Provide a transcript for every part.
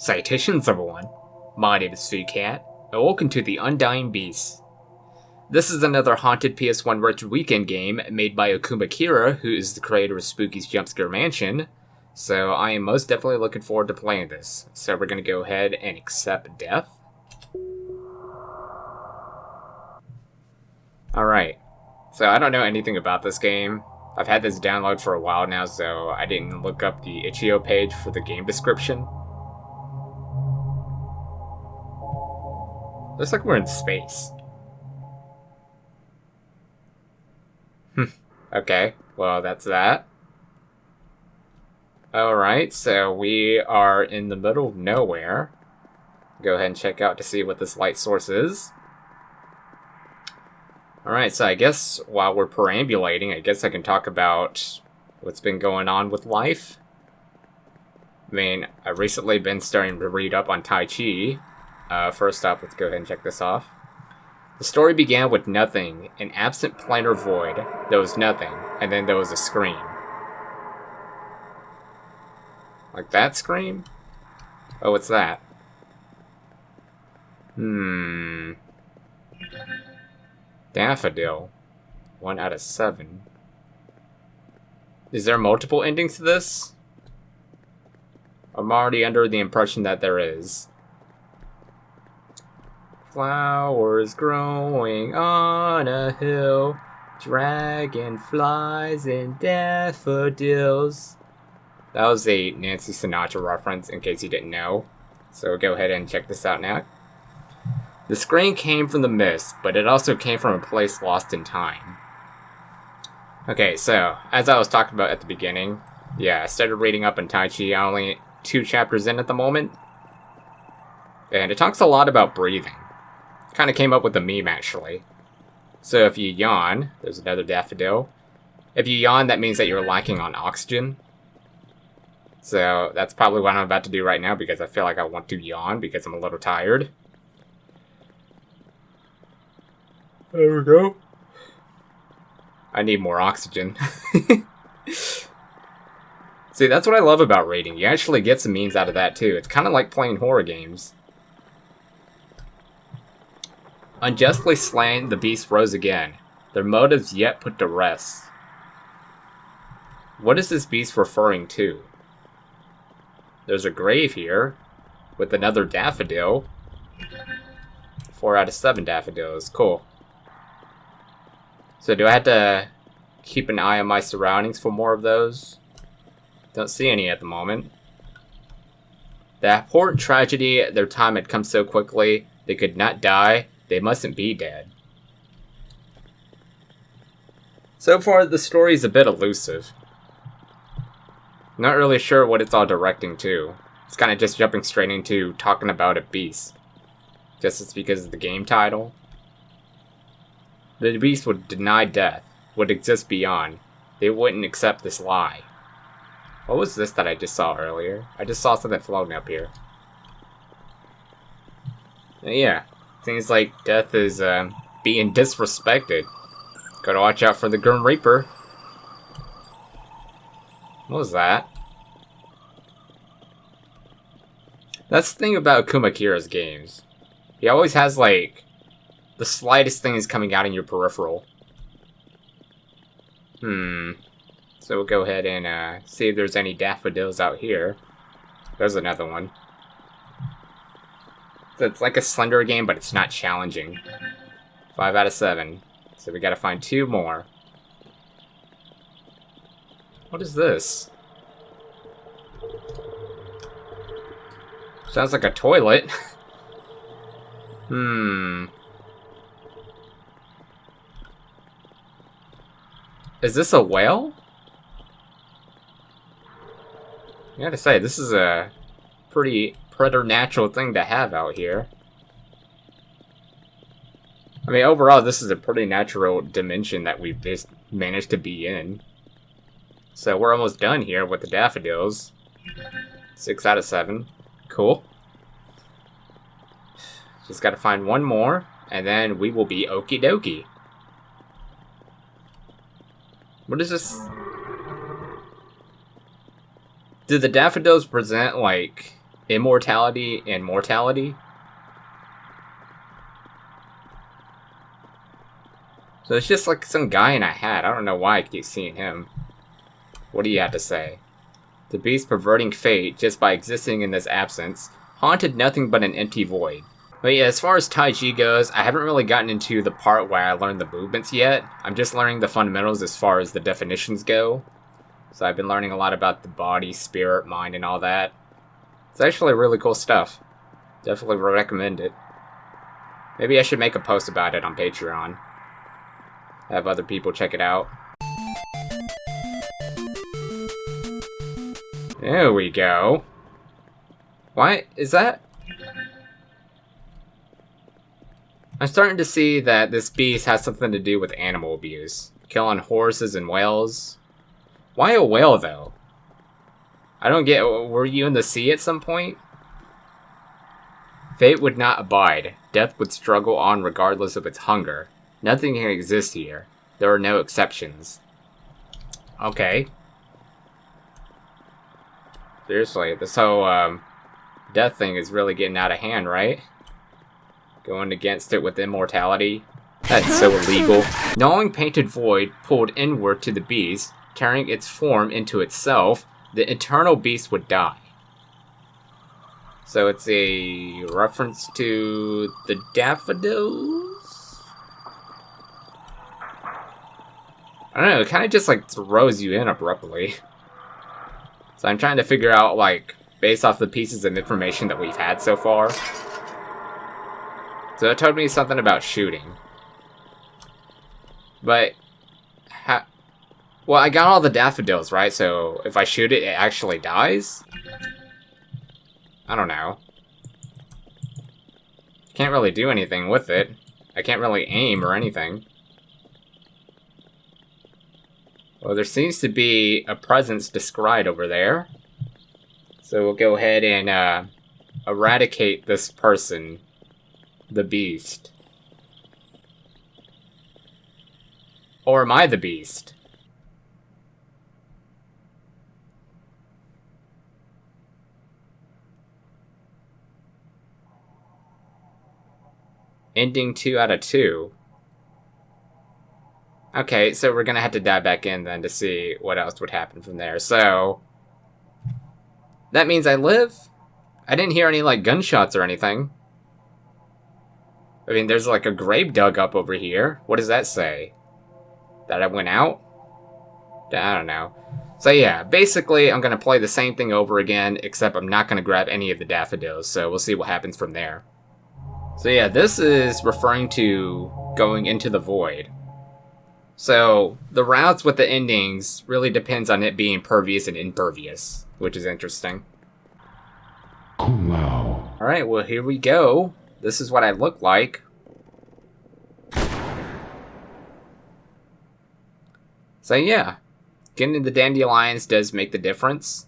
Citations, everyone. My name is Cat, and welcome to the Undying Beast. This is another haunted PS1 Retro Weekend game made by Akuma Kira, who is the creator of Spooky's Jumpscare Mansion, so I am most definitely looking forward to playing this. So we're going to go ahead and accept death. Alright, so I don't know anything about this game. I've had this download for a while now, so I didn't look up the itch.io page for the game description. Looks like we're in space. Okay, well that's that. Alright, so we are in the middle of nowhere. Go ahead and check out to see what this light source is. Alright, so I guess while we're perambulating, I guess I can talk about what's been going on with life. I mean, I've recently been starting to read up on Tai Chi. First up, let's go ahead and check this off. The story began with nothing, an absent planar void. There was nothing, and then there was a scream. Like that scream? Oh, what's that? Daffodil. 1 out of 7. Is there multiple endings to this? I'm already under the impression that there is. Flowers growing on a hill, dragonflies and daffodils. That was a Nancy Sinatra reference, in case you didn't know. So go ahead and check this out now. The scream came from the mist, but it also came from a place lost in time. Okay, so, as I was talking about at the beginning, yeah, I started reading up on Tai Chi. I'm only 2 chapters in at the moment. And it talks a lot about breathing. Kind of came up with a meme, actually. So if you yawn, there's another daffodil. If you yawn, that means that you're lacking on oxygen. So that's probably what I'm about to do right now, because I feel like I want to yawn because I'm a little tired. There we go. I need more oxygen. See, that's what I love about raiding. You actually get some memes out of that too. It's kind of like playing horror games. Unjustly slain, the beast rose again, their motives yet put to rest. What is this beast referring to? There's a grave here, with another daffodil. 4 out of 7 daffodils, cool. So do I have to keep an eye on my surroundings for more of those? Don't see any at the moment. The abhorrent tragedy, their time had come so quickly, they could not die. They mustn't be dead. So far, the story's a bit elusive. Not really sure what it's all directing to. It's kind of just jumping straight into talking about a beast. Just it's because of the game title. The beast would deny death, would exist beyond. They wouldn't accept this lie. What was this that I just saw earlier? I just saw something floating up here. Yeah. Seems like death is being disrespected. Gotta watch out for the Grim Reaper. What was that? That's the thing about Akuma Kira's games. He always has, like, the slightest things coming out in your peripheral. So we'll go ahead and see if there's any daffodils out here. There's another one. So it's like a Slender game, but it's not challenging. 5 out of 7. So we gotta find 2 more. What is this? Sounds like a toilet. Is this a whale? I gotta say, this is a pretty preternatural thing to have out here. I mean, overall, this is a pretty natural dimension that we've just managed to be in. So we're almost done here with the daffodils. 6 out of 7. Cool. Just gotta find 1 more, and then we will be okie dokie. What is this? Do the daffodils present, like, immortality and mortality. So it's just like some guy in a hat. I don't know why I keep seeing him. What do you have to say? The beast perverting fate just by existing in this absence, haunted nothing but an empty void. But yeah, as far as Taiji goes, I haven't really gotten into the part where I learned the movements yet. I'm just learning the fundamentals as far as the definitions go. So I've been learning a lot about the body, spirit, mind, and all that. It's actually really cool stuff. Definitely recommend it. Maybe I should make a post about it on Patreon. Have other people check it out. There we go. Why is that? I'm starting to see that this beast has something to do with animal abuse. Killing horses and whales. Why a whale, though? I don't get... Were you in the sea at some point? Fate would not abide. Death would struggle on regardless of its hunger. Nothing can exist here. There are no exceptions. Okay. Seriously, this whole death thing is really getting out of hand, right? Going against it with immortality. That's so illegal. Gnawing painted void pulled inward to the beast, tearing its form into itself, the eternal beast would die. So it's a reference to the daffodils? I don't know, it kind of just like throws you in abruptly. So I'm trying to figure out, like, based off the pieces of information that we've had so far. So it told me something about shooting. But, well, I got all the daffodils, right? So if I shoot it, it actually dies? I don't know. Can't really do anything with it. I can't really aim or anything. Well, there seems to be a presence described over there. So we'll go ahead and eradicate this person, the beast. Or am I the beast? Ending 2 out of 2. Okay, so we're gonna have to dive back in then to see what else would happen from there. So that means I live? I didn't hear any, like, gunshots or anything. I mean, there's, like, a grave dug up over here. What does that say? That I went out? I don't know. So yeah, basically, I'm gonna play the same thing over again, except I'm not gonna grab any of the daffodils, so we'll see what happens from there. So yeah, this is referring to going into the void. So, the routes with the endings really depends on it being pervious and impervious, which is interesting. Alright, well here we go. This is what I look like. So yeah, getting the dandelions does make the difference.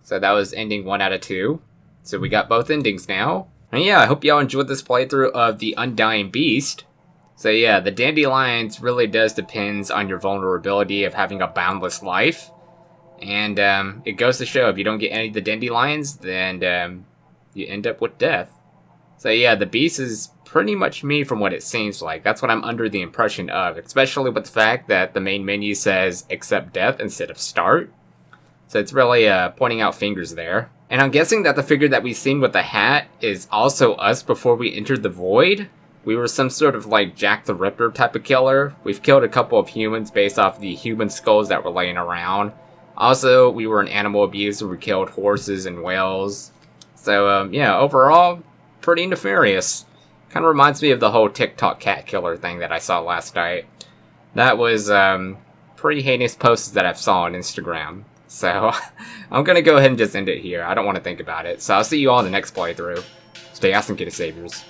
So that was ending 1 out of 2. So we got both endings now. And yeah, I hope y'all enjoyed this playthrough of the Undying Beast. So yeah, the dandelions really does depends on your vulnerability of having a boundless life. And it goes to show, if you don't get any of the dandelions, then you end up with death. So yeah, the beast is pretty much me from what it seems like. That's what I'm under the impression of, especially with the fact that the main menu says accept death instead of start. So it's really pointing out fingers there. And I'm guessing that the figure that we've seen with the hat is also us before we entered the void. We were some sort of like Jack the Ripper type of killer. We've killed a couple of humans based off the human skulls that were laying around. Also, we were an animal abuser. We killed horses and whales. So, yeah, overall, pretty nefarious. Kind of reminds me of the whole TikTok cat killer thing that I saw last night. That was pretty heinous posts that I've saw on Instagram. So, I'm going to go ahead and just end it here. I don't want to think about it. So, I'll see you all in the next playthrough. Stay awesome, kitty saviors.